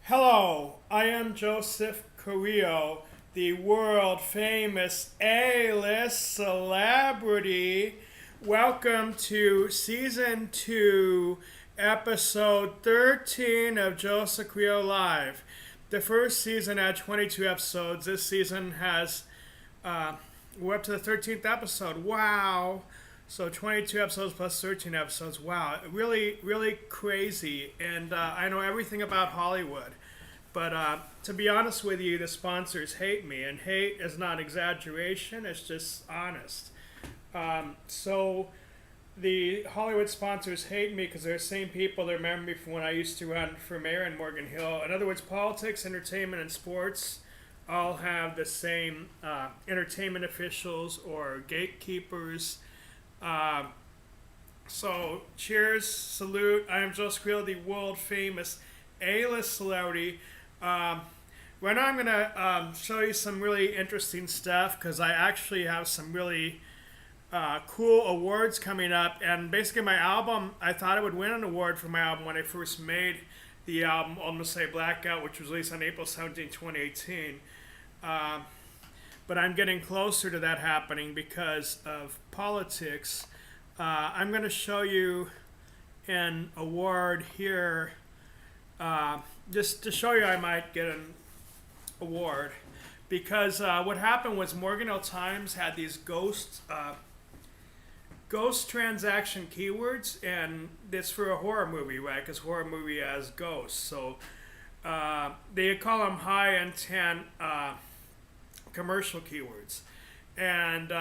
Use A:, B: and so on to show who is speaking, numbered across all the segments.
A: Hello, I am Joseph Carrillo, the world famous A-list celebrity. Welcome to season 2, episode 13 of Joseph Carrillo Live. The first season had 22 episodes. This season has, we're up to the 13th episode. Wow. So 22 episodes plus 13 episodes. Wow, really, really crazy. And I know everything about Hollywood. But to be honest with you, the sponsors hate me. And hate is not exaggeration, it's just honest. So the Hollywood sponsors hate me because they're the same people that remember me from when I used to run for mayor in Morgan Hill. In other words, politics, entertainment, and sports all have the same entertainment officials or gatekeepers. So cheers, salute. I am Joseph Carrillo, the world famous A-list celebrity. Right now I'm going to show you some really interesting stuff because I actually have some really cool awards coming up. And basically my album, I thought I would win an award for my album when I first made the album, Almost Say Blackout, which was released on April 17, 2018. But I'm getting closer to that happening because of politics. I'm going to show you an award here, just to show you I might get an award. Because what happened was Morgan Hill Times had these ghost transaction keywords, and it's for a horror movie, right? Because horror movie has ghosts. So they call them high intent commercial keywords. And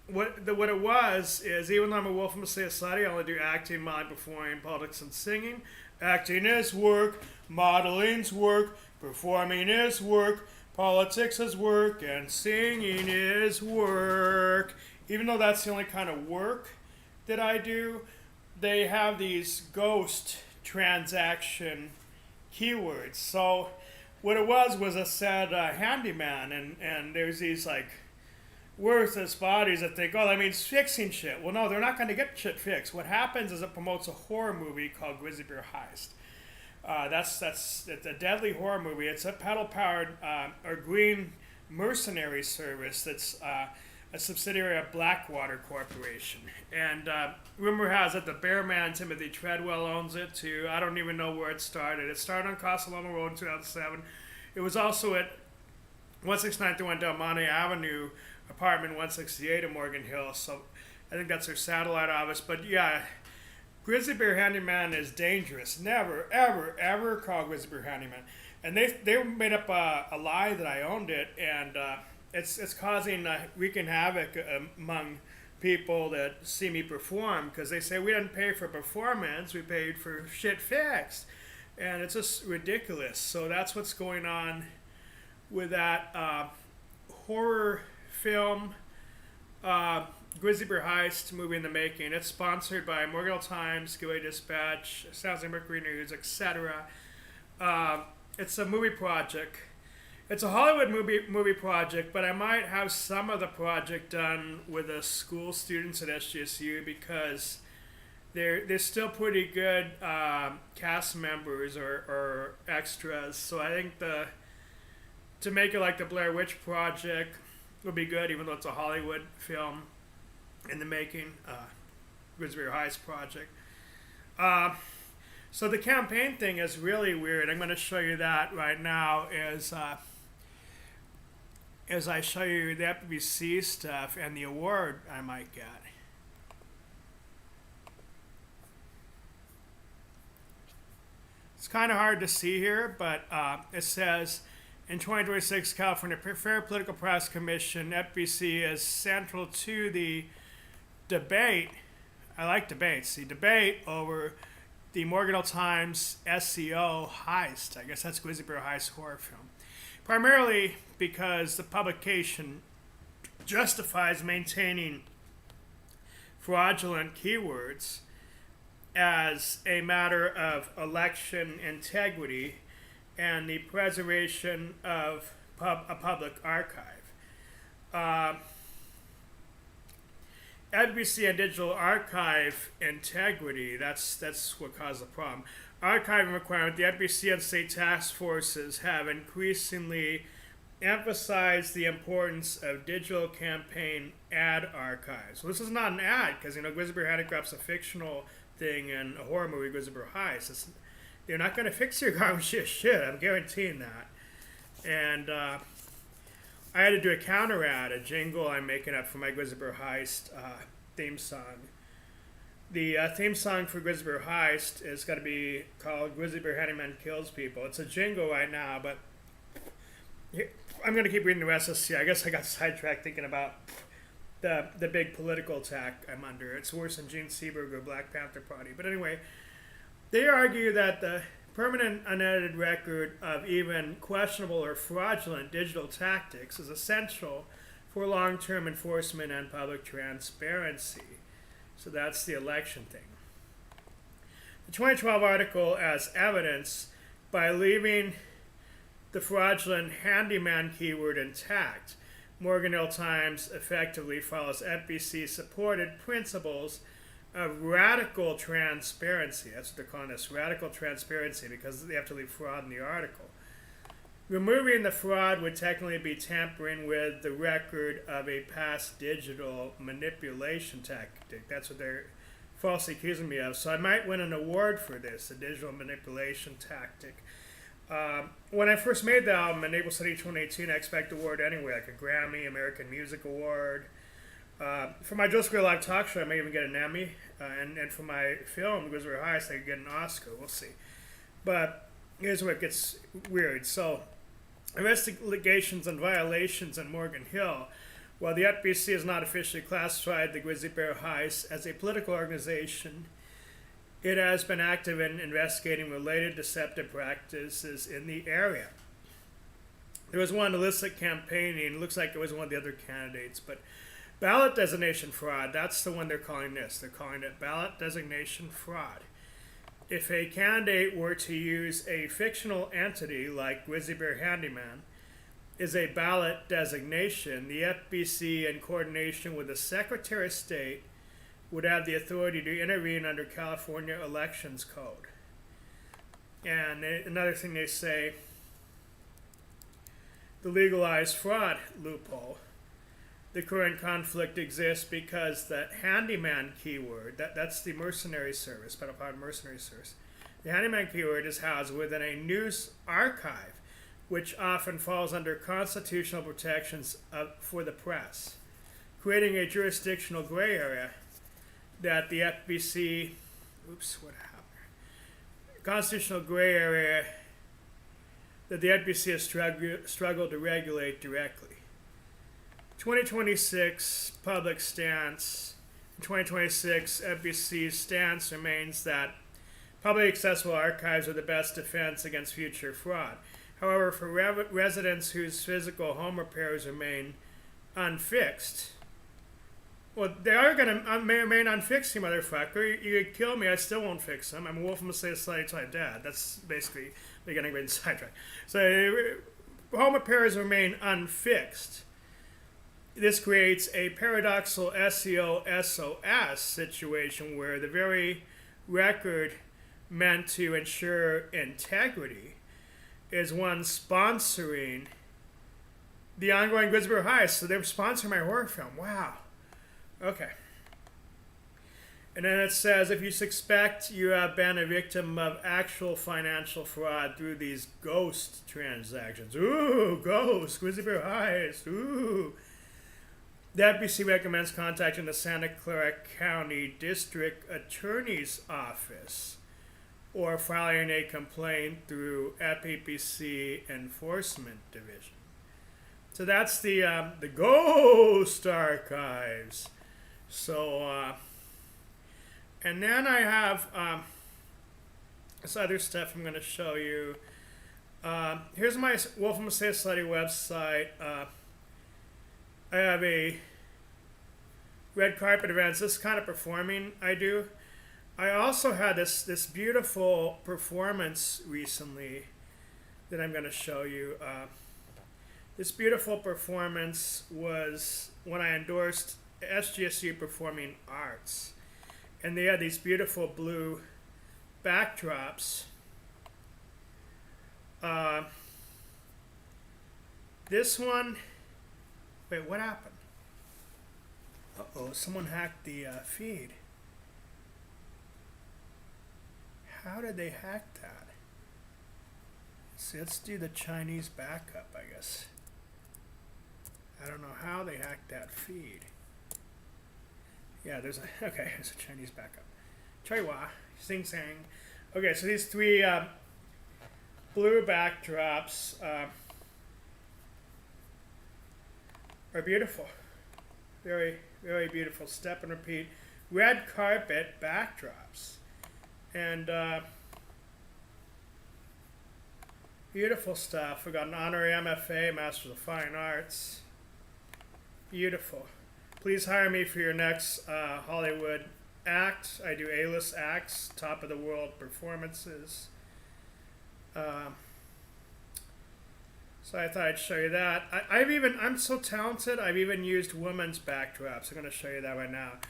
A: what it was is, even though I'm a wolf from a society, I only do acting, modeling, performing, politics, and singing. Acting is work, modeling's work, performing is work, politics is work, and singing is work. Even though that's the only kind of work that I do, they have these ghost transaction keywords. So what it was a said handyman, and there's these like worthless bodies that think, oh, that means fixing shit. Well, no, they're not going to get shit fixed. What happens is it promotes a horror movie called Grizzly Bear Heist. It's a deadly horror movie. It's a pedal-powered or green mercenary service that's a subsidiary of Blackwater Corporation. And rumor has it the Bear Man Timothy Treadwell owns it too. I don't even know where it started. It started on Costello Road in 2007. It was also at 16931 Del Monte Avenue, apartment 168 in Morgan Hill. So I think that's their satellite office. But yeah, Grizzly Bear Handyman is dangerous. Never, ever, ever call Grizzly Bear Handyman. And they made up a lie that I owned it, and it's causing wreaking havoc among people that see me perform, because they say we didn't pay for performance, we paid for shit fixed. And it's just ridiculous. So that's what's going on with that horror film, Grizzly Bear Heist movie in the making. It's sponsored by Morgan Hill Times, Gilly Dispatch, Sounds like Mercury News, etc. It's a movie project. It's a Hollywood movie project, but I might have some of the project done with the school students at SGSU because they're still pretty good cast members or extras. So I think to make it like the Blair Witch Project would be good, even though it's a Hollywood film in the making, Grizzly Bear Heist Project. So the campaign thing is really weird. I'm going to show you that right now as I show you the FBC stuff and the award I might get. It's kind of hard to see here, but it says, in 2026, California Fair Political Press Commission, FBC is central to the debate. I like debates. The debate over the Morgan Hill Times SEO heist. I guess that's Grizzly Bear Heist horror film. Primarily because the publication justifies maintaining fraudulent keywords as a matter of election integrity and the preservation of a public archive. advocacy and digital archive integrity, that's what caused the problem. archiving requirement, the FBC and state task forces have increasingly emphasized the importance of digital campaign ad archives. Well, this is not an ad because, Grizzly Bear Handicap's a fictional thing in a horror movie, Grizzly Bear Heist. They're not going to fix your garbage shit. I'm guaranteeing that. And I had to do a counter ad, a jingle I'm making up for my Grizzly Bear Heist theme song. The theme song for Grizzly Bear Heist is going to be called Grizzly Bear Handyman Kills People. It's a jingle right now, but I'm going to keep reading the rest of this. I guess I got sidetracked thinking about the big political attack I'm under. It's worse than Gene Seberg or Black Panther Party. But anyway, they argue that the permanent unedited record of even questionable or fraudulent digital tactics is essential for long-term enforcement and public transparency. So that's the election thing. The 2012 article as evidence, by leaving the fraudulent handyman keyword intact, Morgan Hill Times effectively follows FBC-supported principles of radical transparency. That's what they're calling this, radical transparency, because they have to leave fraud in the article. Removing the fraud would technically be tampering with the record of a past digital manipulation tactic. That's what they're falsely accusing me of. So I might win an award for this, a digital manipulation tactic. When I first made the album in April 2018, I expect award anyway, like a Grammy, American Music Award. For my Joseph Carrillo Live talk show, I may even get an Emmy. And for my film, Grizzly Bear Heist, I could get an Oscar. We'll see. But here's where it gets weird. So, investigations and violations in Morgan Hill. While the FBC has not officially classified the Grizzly Bear Heist as a political organization, it has been active in investigating related deceptive practices in the area. There was one illicit campaigning. It looks like it was one of the other candidates, but ballot designation fraud, that's the one they're calling this. They're calling it ballot designation fraud. If a candidate were to use a fictional entity like Grizzly Bear Handyman is a ballot designation, the FBC, in coordination with the Secretary of State, would have the authority to intervene under California Elections Code. And another thing they say, the legalized fraud loophole. The current conflict exists because the handyman keyword, that's the mercenary service, Penal Mercenary Service. The handyman keyword is housed within a news archive, which often falls under constitutional protections for the press, creating a jurisdictional gray area that the FBC, constitutional gray area that the FBC has struggled to regulate directly. 2026 public stance. In 2026, FBC's stance remains that publicly accessible archives are the best defense against future fraud. However, for residents whose physical home repairs remain unfixed, well, they are going to remain unfixed, you motherfucker. You could kill me, I still won't fix them. I'm a wolf, I'm a society type dad. That's basically getting rid of sidetrack. So, home repairs remain unfixed. This creates a paradoxical SEO SOS situation where the very record meant to ensure integrity is one sponsoring the ongoing Grizzly Bear Heist. So they're sponsoring my horror film. Wow. Okay. And then it says, if you suspect you have been a victim of actual financial fraud through these ghost transactions. Ooh, ghost, Grizzly Bear Heist. Ooh. The FBC recommends contacting the Santa Clara County District Attorney's Office or filing a complaint through FPPC Enforcement Division. So that's the Ghost Archives. So, and then I have this other stuff I'm going to show you. Here's my Wolf of Messiah Society website. I have a red carpet events, this kind of performing I do. I also had this beautiful performance recently that I'm going to show you. This beautiful performance was when I endorsed SGSU Performing Arts. And they had these beautiful blue backdrops. Uh, this one, wait, what happened? Uh-oh, someone hacked the feed. How did they hack that? So let's do the Chinese backup, I guess. I don't know how they hacked that feed. Yeah, there's a, okay, there's a Chinese backup. Chaiwa, Sing Sang. Okay, so these three blue backdrops are beautiful. Very, very beautiful. Step and repeat. Red carpet backdrops. And beautiful stuff. We got an honorary MFA, Masters of Fine Arts. Beautiful. Please hire me for your next Hollywood act. I do A-list acts, top of the world performances. So I thought I'd show you that. I'm so talented, I've even used women's backdrops. I'm going to show you that right now.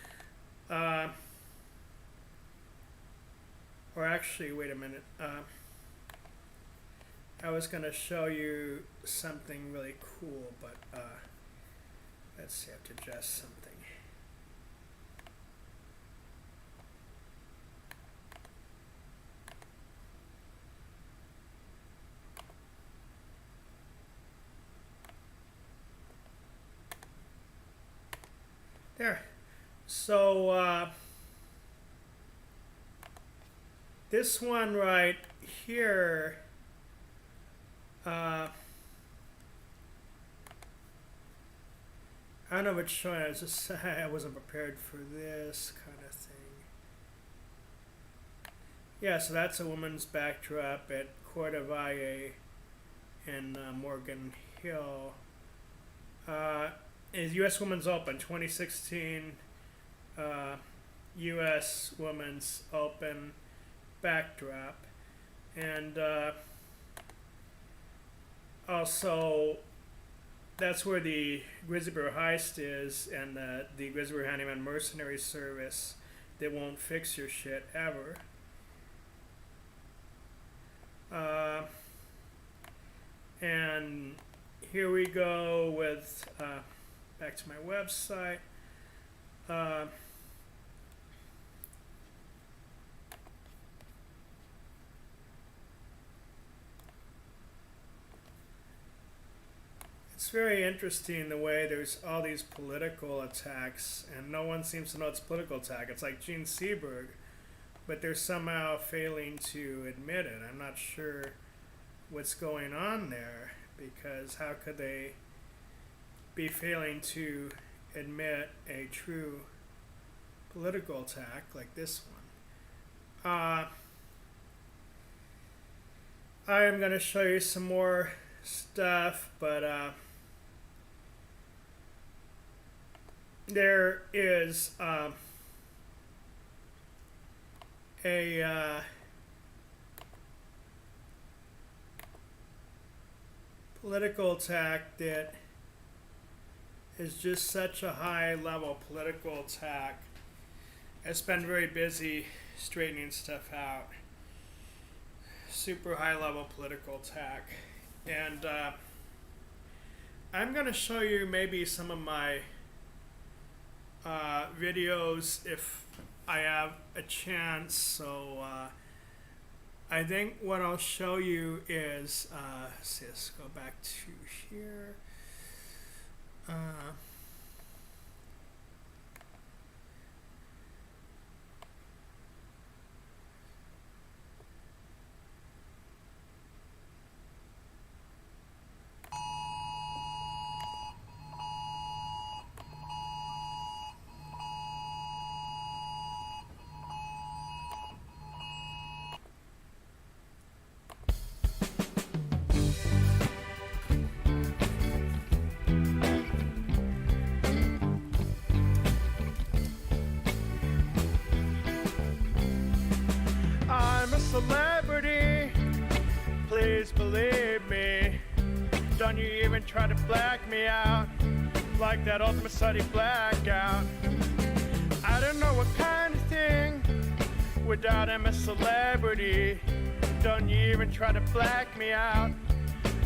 A: Or actually, wait a minute. I was going to show you something really cool, but let's see, I have to adjust something. There. So this one right here, I don't know what's showing. I wasn't prepared for this kind of thing. Yeah, so that's a woman's backdrop at Court of IA in Morgan Hill. Is U.S. Women's Open 2016 U.S. Women's Open backdrop, and also that's where the Grizzlyboro Heist is, and the Grizzlyboro Handyman Mercenary Service that won't fix your shit ever. And here we go with back to my website. It's very interesting the way there's all these political attacks and no one seems to know it's a political attack. It's like Gene Seberg, but they're somehow failing to admit it. I'm not sure what's going on there, because how could they be failing to admit a true political attack like this one? I am going to show you some more stuff, but there is a political attack that is just such a high level political attack. It's been very busy straightening stuff out. Super high level political attack. And I'm going to show you maybe some of my videos if I have a chance. So I think what I'll show you is, let's go back to here. I'm a celebrity, please believe me. Don't you even try to black me out like that Ultimate Study blackout. I don't know what kind of thing without I'm a celebrity. Don't you even try to black me out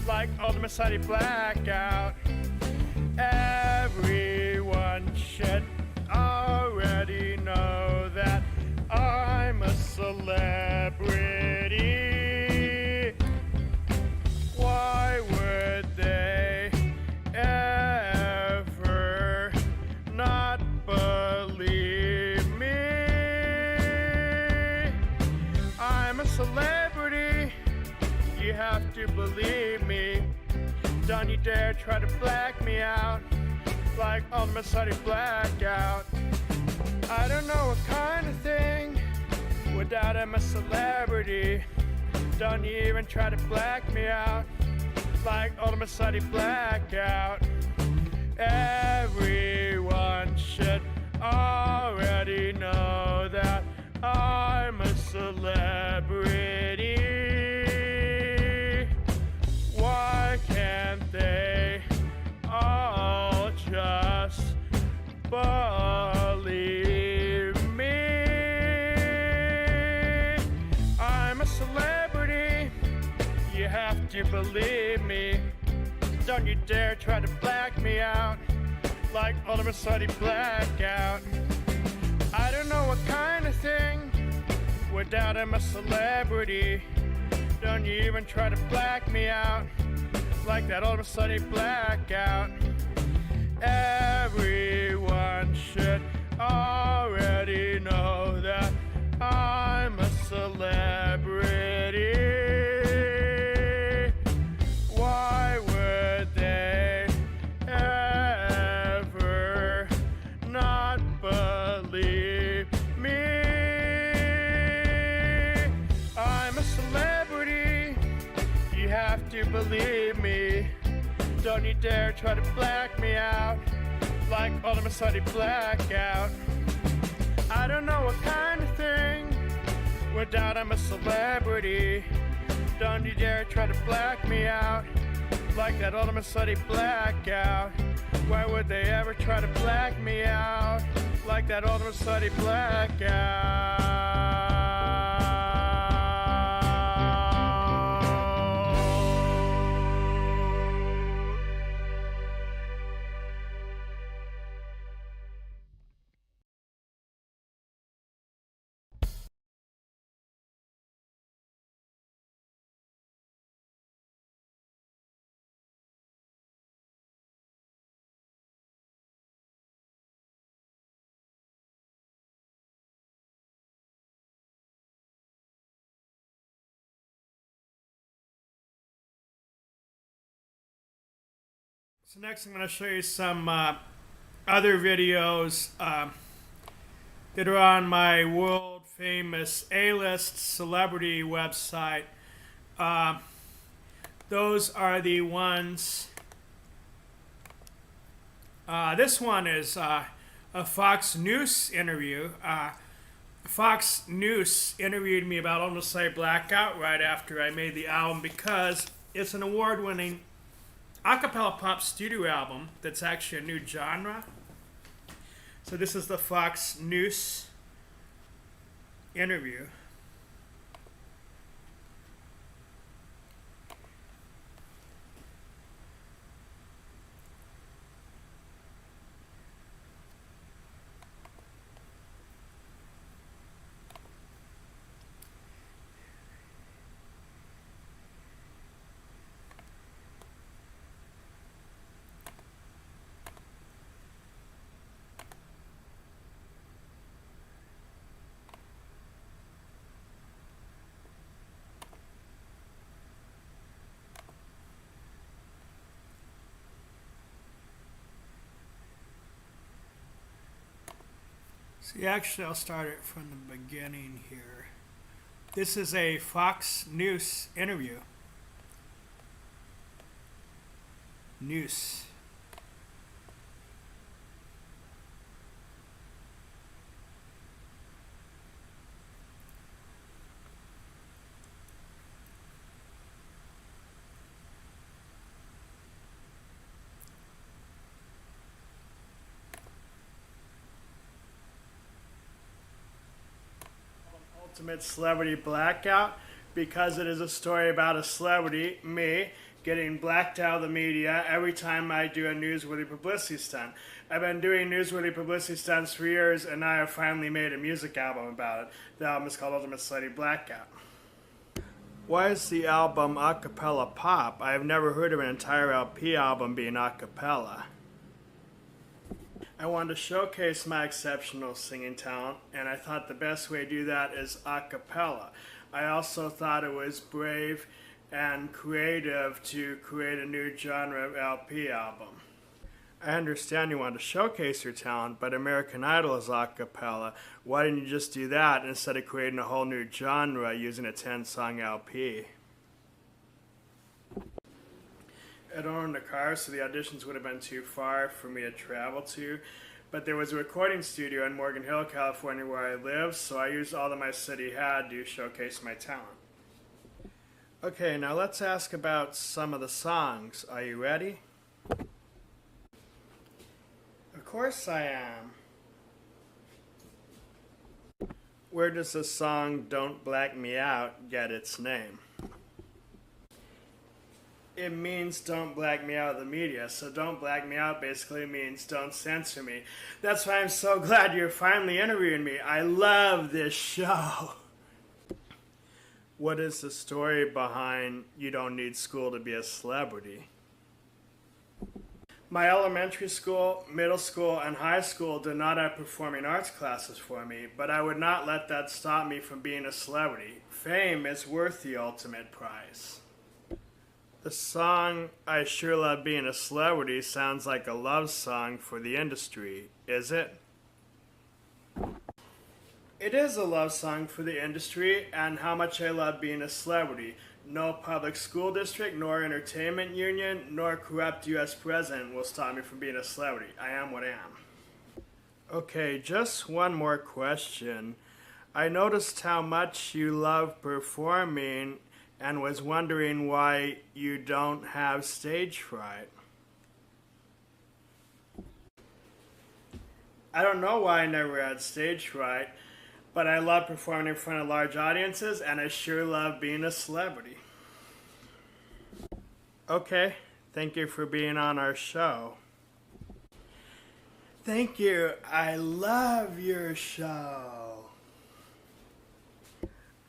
A: like ultimate Sunday blackout. Everyone should already know that I'm a celebrity. Why would they ever not believe me? I'm a celebrity, you have to believe me. Don't you dare try to black me out like ultimate Sunday blackout. I don't know what kind of thing without I'm a celebrity. Don't you even try to black me out like ultimate Sunday blackout. Everyone should already know that I'm a celebrity. Why can't they all just believe me? I'm a celebrity, you have to believe me. Don't you dare try to black me out like ultimate Sunday blackout. I don't know what kind of thing without I'm a celebrity. Don't you even try to black me out like that ultimate Sunday blackout. Everyone should already know that I'm a celebrity. Why would they ever not believe me? I'm a celebrity, you have to believe me. Don't you dare try to black me out like ultimate Sunday blackout. I don't know what kind of thing without I'm a celebrity. Don't you dare try to black me out like that ultimate Sunday blackout. Why would they ever try to black me out like that ultimate Sunday blackout? So next I'm going to show you some other videos that are on my world famous A-list celebrity website. Those are the ones. This one is a Fox News interview. Fox News interviewed me about Almost Like Blackout right after I made the album because it's an award-winning acapella pop studio album that's actually a new genre. So this is the Fox News interview. See, actually, I'll start it from the beginning here. This is a Fox News interview. News. Ultimate Celebrity Blackout. because it is a story about a celebrity, me, getting blacked out of the media every time I do a newsworthy publicity stunt. I've been doing newsworthy publicity stunts for years, and now I've finally made a music album about it. The album is called Ultimate Celebrity Blackout. Why is the album a cappella pop? I have never heard of an entire LP album being a cappella. I wanted to showcase my exceptional singing talent, and I thought the best way to do that is a cappella. I also thought it was brave and creative to create a new genre of LP album. I understand you want to showcase your talent, but American Idol is a cappella. Why didn't you just do that instead of creating a whole new genre using a 10-song LP? I don't own a car, so the auditions would have been too far for me to travel to. But there was a recording studio in Morgan Hill, California, where I live, so I used all that my city had to showcase my talent. Okay, now let's ask about some of the songs. Are you ready? Of course I am. Where does the song Don't Black Me Out get its name? It means don't black me out of the media, so don't black me out basically means don't censor me. That's why I'm so glad you're finally interviewing me. I love this show. What is the story behind You Don't Need School to Be a Celebrity? My elementary school, middle school, and high school did not have performing arts classes for me, but I would not let that stop me from being a celebrity. Fame is worth the ultimate prize. The song I Sure Love Being a Celebrity sounds like a love song for the industry, is it? It is a love song for the industry and how much I love being a celebrity. No public school district, nor entertainment union, nor corrupt U.S. president will stop me from being a celebrity. I am what I am. Okay, just one more question. I noticed how much you love performing and was wondering why you don't have stage fright. I don't know why I never had stage fright, but I love performing in front of large audiences, and I sure love being a celebrity. Okay, thank you for being on our show. Thank you. I love your show.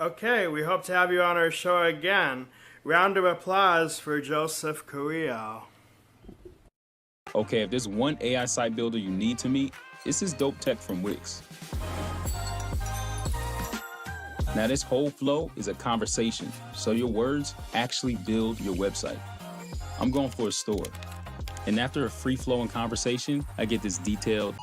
A: Okay, we hope to have you on our show again. Round of applause for Joseph Carrillo.
B: Okay, if there's one AI site builder you need to meet, it's this dope tech from Wix. Now, this whole flow is a conversation, so your words actually build your website. I'm going for a store, and after a free-flowing conversation, I get this detailed